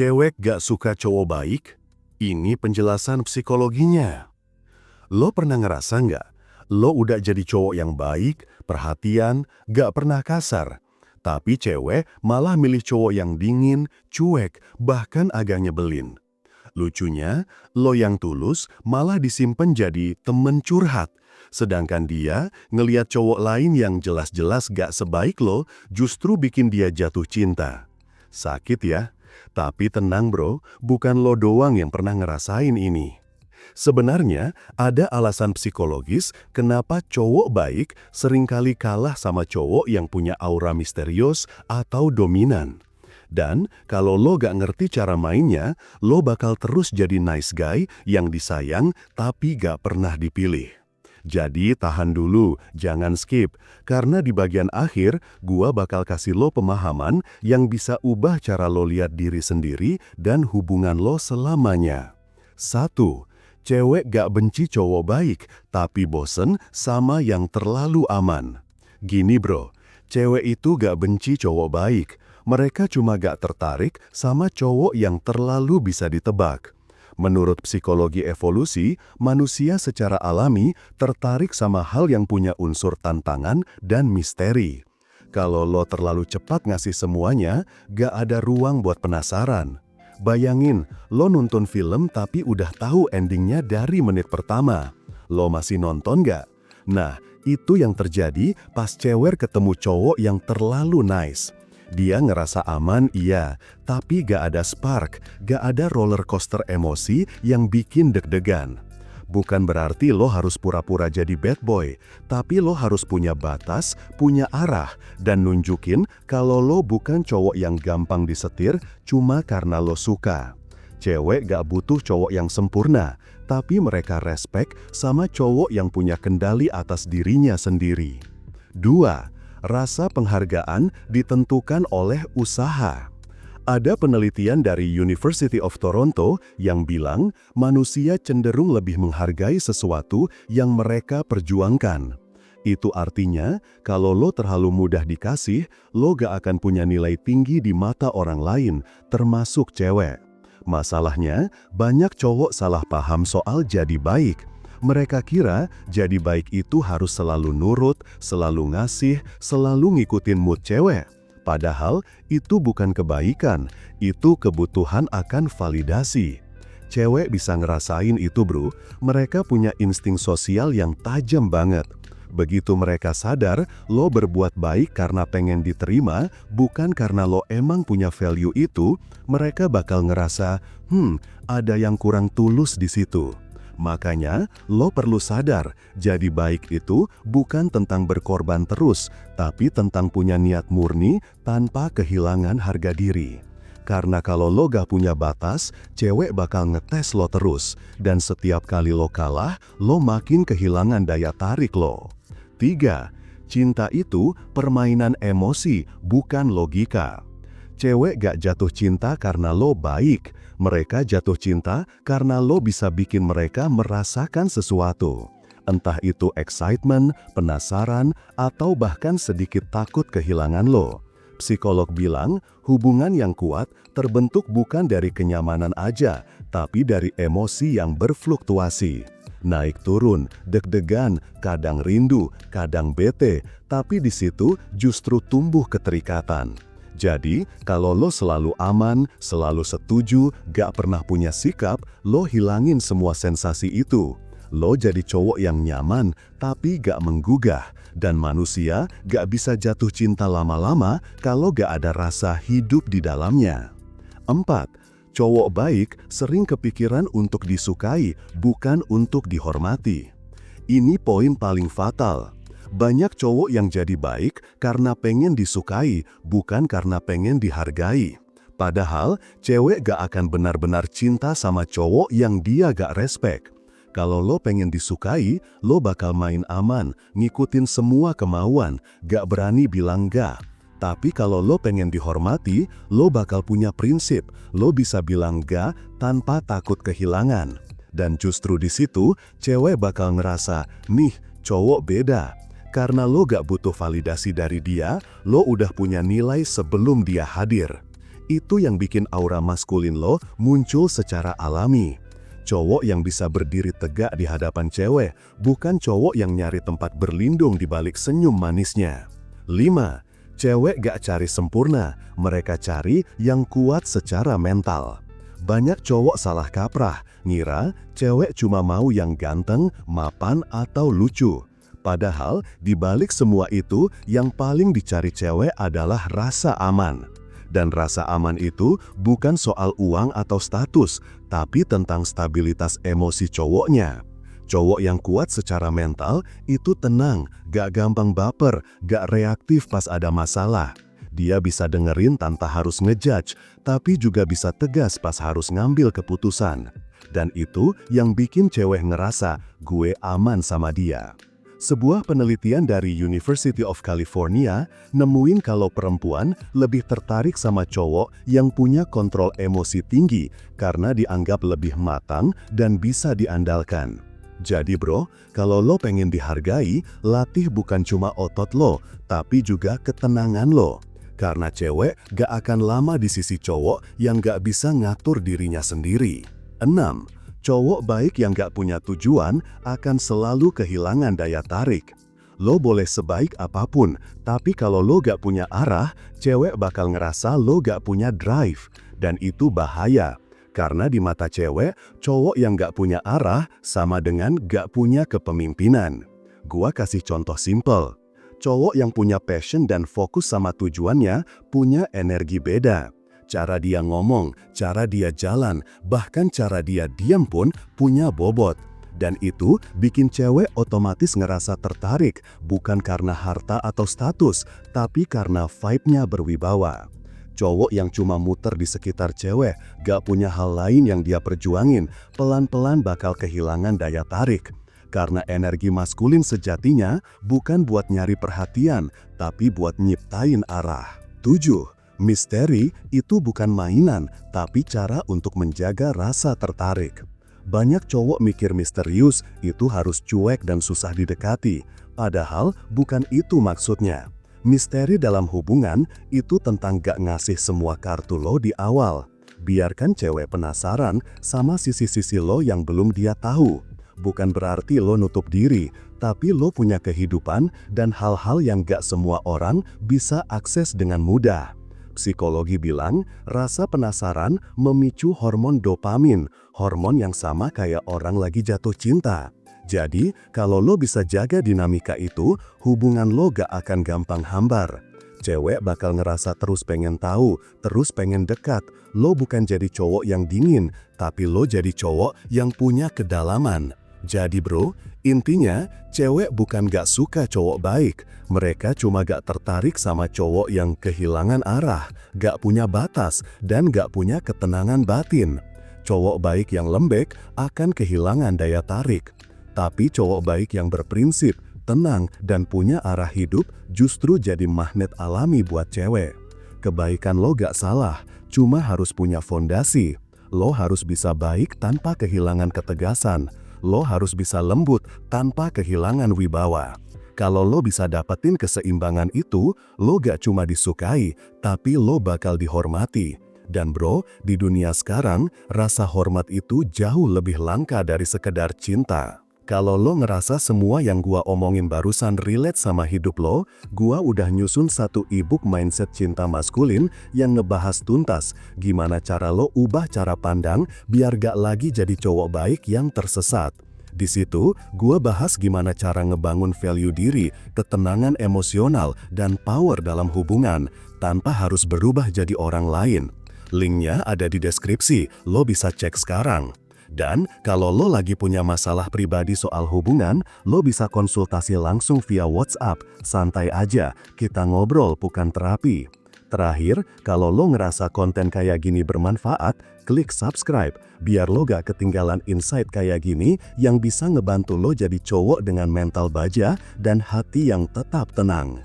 Cewek gak suka cowok baik? Ini penjelasan psikologinya. Lo pernah ngerasa nggak? Lo udah jadi cowok yang baik, perhatian, gak pernah kasar. Tapi cewek malah milih cowok yang dingin, cuek, bahkan agak nyebelin. Lucunya, lo yang tulus malah disimpan jadi temen curhat. Sedangkan dia ngeliat cowok lain yang jelas-jelas gak sebaik lo, justru bikin dia jatuh cinta. Sakit ya? Tapi tenang bro, bukan lo doang yang pernah ngerasain ini. Sebenarnya, ada alasan psikologis kenapa cowok baik seringkali kalah sama cowok yang punya aura misterius atau dominan. Dan kalau lo gak ngerti cara mainnya, lo bakal terus jadi nice guy yang disayang tapi gak pernah dipilih. Jadi tahan dulu, jangan skip, karena di bagian akhir gua bakal kasih lo pemahaman yang bisa ubah cara lo lihat diri sendiri dan hubungan lo selamanya. 1. Cewek gak benci cowok baik, tapi bosen sama yang terlalu aman. Gini bro, cewek itu gak benci cowok baik, mereka cuma gak tertarik sama cowok yang terlalu bisa ditebak. Menurut psikologi evolusi, manusia secara alami tertarik sama hal yang punya unsur tantangan dan misteri. Kalau lo terlalu cepat ngasih semuanya, gak ada ruang buat penasaran. Bayangin, lo nonton film tapi udah tahu endingnya dari menit pertama. Lo masih nonton gak? Nah, itu yang terjadi pas cewek ketemu cowok yang terlalu nice. Dia ngerasa aman, iya, tapi gak ada spark, gak ada roller coaster emosi yang bikin deg-degan. Bukan berarti lo harus pura-pura jadi bad boy, tapi lo harus punya batas, punya arah, dan nunjukin kalau lo bukan cowok yang gampang disetir cuma karena lo suka. Cewek gak butuh cowok yang sempurna, tapi mereka respect sama cowok yang punya kendali atas dirinya sendiri. 2. Rasa penghargaan ditentukan oleh usaha. Ada penelitian dari University of Toronto yang bilang manusia cenderung lebih menghargai sesuatu yang mereka perjuangkan. Itu artinya, kalau lo terlalu mudah dikasih, lo gak akan punya nilai tinggi di mata orang lain, termasuk cewek. Masalahnya, banyak cowok salah paham soal jadi baik. Mereka kira jadi baik itu harus selalu nurut, selalu ngasih, selalu ngikutin mood cewek. Padahal itu bukan kebaikan, itu kebutuhan akan validasi. Cewek bisa ngerasain itu bro, mereka punya insting sosial yang tajam banget. Begitu mereka sadar lo berbuat baik karena pengen diterima, bukan karena lo emang punya value itu, mereka bakal ngerasa, ada yang kurang tulus di situ. Makanya, lo perlu sadar, jadi baik itu bukan tentang berkorban terus, tapi tentang punya niat murni tanpa kehilangan harga diri. Karena kalau lo gak punya batas, cewek bakal ngetes lo terus, dan setiap kali lo kalah, lo makin kehilangan daya tarik lo. 3. Cinta itu permainan emosi, bukan logika. Cewek gak jatuh cinta karena lo baik. Mereka jatuh cinta karena lo bisa bikin mereka merasakan sesuatu. Entah itu excitement, penasaran, atau bahkan sedikit takut kehilangan lo. Psikolog bilang, hubungan yang kuat terbentuk bukan dari kenyamanan aja, tapi dari emosi yang berfluktuasi. Naik turun, deg-degan, kadang rindu, kadang bete, tapi di situ justru tumbuh keterikatan. Jadi, kalau lo selalu aman, selalu setuju, gak pernah punya sikap, lo hilangin semua sensasi itu. Lo jadi cowok yang nyaman, tapi gak menggugah. Dan manusia gak bisa jatuh cinta lama-lama kalau gak ada rasa hidup di dalamnya. 4. Cowok baik sering kepikiran untuk disukai, bukan untuk dihormati. Ini poin paling fatal. Banyak cowok yang jadi baik karena pengen disukai, bukan karena pengen dihargai. Padahal, cewek gak akan benar-benar cinta sama cowok yang dia gak respect. Kalau lo pengen disukai, lo bakal main aman, ngikutin semua kemauan, gak berani bilang gak. Tapi kalau lo pengen dihormati, lo bakal punya prinsip, lo bisa bilang gak tanpa takut kehilangan. Dan justru di situ, cewek bakal ngerasa, nih, cowok beda. Karena lo gak butuh validasi dari dia, lo udah punya nilai sebelum dia hadir. Itu yang bikin aura maskulin lo muncul secara alami. Cowok yang bisa berdiri tegak di hadapan cewek, bukan cowok yang nyari tempat berlindung di balik senyum manisnya. 5. Cewek gak cari sempurna, mereka cari yang kuat secara mental. Banyak cowok salah kaprah, ngira cewek cuma mau yang ganteng, mapan, atau lucu. Padahal di balik semua itu, yang paling dicari cewek adalah rasa aman. Dan rasa aman itu bukan soal uang atau status, tapi tentang stabilitas emosi cowoknya. Cowok yang kuat secara mental itu tenang, gak gampang baper, gak reaktif pas ada masalah. Dia bisa dengerin tanpa harus ngejudge, tapi juga bisa tegas pas harus ngambil keputusan. Dan itu yang bikin cewek ngerasa, gue aman sama dia. Sebuah penelitian dari University of California nemuin kalau perempuan lebih tertarik sama cowok yang punya kontrol emosi tinggi karena dianggap lebih matang dan bisa diandalkan. Jadi bro, kalau lo pengen dihargai, latih bukan cuma otot lo, tapi juga ketenangan lo. Karena cewek gak akan lama di sisi cowok yang gak bisa ngatur dirinya sendiri. 6. Cowok baik yang gak punya tujuan akan selalu kehilangan daya tarik. Lo boleh sebaik apapun, tapi kalau lo gak punya arah, cewek bakal ngerasa lo gak punya drive. Dan itu bahaya, karena di mata cewek, cowok yang gak punya arah sama dengan gak punya kepemimpinan. Gua kasih contoh simple. Cowok yang punya passion dan fokus sama tujuannya punya energi beda. Cara dia ngomong, cara dia jalan, bahkan cara dia diam pun punya bobot. Dan itu bikin cewek otomatis ngerasa tertarik, bukan karena harta atau status, tapi karena vibe-nya berwibawa. Cowok yang cuma muter di sekitar cewek, gak punya hal lain yang dia perjuangin, pelan-pelan bakal kehilangan daya tarik. Karena energi maskulin sejatinya bukan buat nyari perhatian, tapi buat nyiptain arah. 7. Misteri itu bukan mainan, tapi cara untuk menjaga rasa tertarik. Banyak cowok mikir misterius itu harus cuek dan susah didekati, padahal bukan itu maksudnya. Misteri dalam hubungan itu tentang gak ngasih semua kartu lo di awal. Biarkan cewek penasaran sama sisi-sisi lo yang belum dia tahu. Bukan berarti lo nutup diri, tapi lo punya kehidupan dan hal-hal yang gak semua orang bisa akses dengan mudah. Psikologi bilang, rasa penasaran memicu hormon dopamin, hormon yang sama kayak orang lagi jatuh cinta. Jadi, kalau lo bisa jaga dinamika itu, hubungan lo gak akan gampang hambar. Cewek bakal ngerasa terus pengen tahu, terus pengen dekat. Lo bukan jadi cowok yang dingin, tapi lo jadi cowok yang punya kedalaman. Jadi bro, intinya cewek bukan gak suka cowok baik. Mereka cuma gak tertarik sama cowok yang kehilangan arah, gak punya batas, dan gak punya ketenangan batin. Cowok baik yang lembek akan kehilangan daya tarik. Tapi cowok baik yang berprinsip, tenang, dan punya arah hidup justru jadi magnet alami buat cewek. Kebaikan lo gak salah, cuma harus punya fondasi. Lo harus bisa baik tanpa kehilangan ketegasan. Lo harus bisa lembut tanpa kehilangan wibawa. Kalau lo bisa dapetin keseimbangan itu, lo gak cuma disukai, tapi lo bakal dihormati. Dan bro, di dunia sekarang, rasa hormat itu jauh lebih langka dari sekedar cinta. Kalau lo ngerasa semua yang gua omongin barusan relate sama hidup lo, gua udah nyusun satu e-book mindset cinta maskulin yang ngebahas tuntas gimana cara lo ubah cara pandang biar gak lagi jadi cowok baik yang tersesat. Di situ, gua bahas gimana cara ngebangun value diri, ketenangan emosional, dan power dalam hubungan tanpa harus berubah jadi orang lain. Linknya ada di deskripsi, lo bisa cek sekarang. Dan kalau lo lagi punya masalah pribadi soal hubungan, lo bisa konsultasi langsung via WhatsApp. Santai aja, kita ngobrol bukan terapi. Terakhir, kalau lo ngerasa konten kayak gini bermanfaat, klik subscribe biar lo gak ketinggalan insight kayak gini yang bisa ngebantu lo jadi cowok dengan mental baja dan hati yang tetap tenang.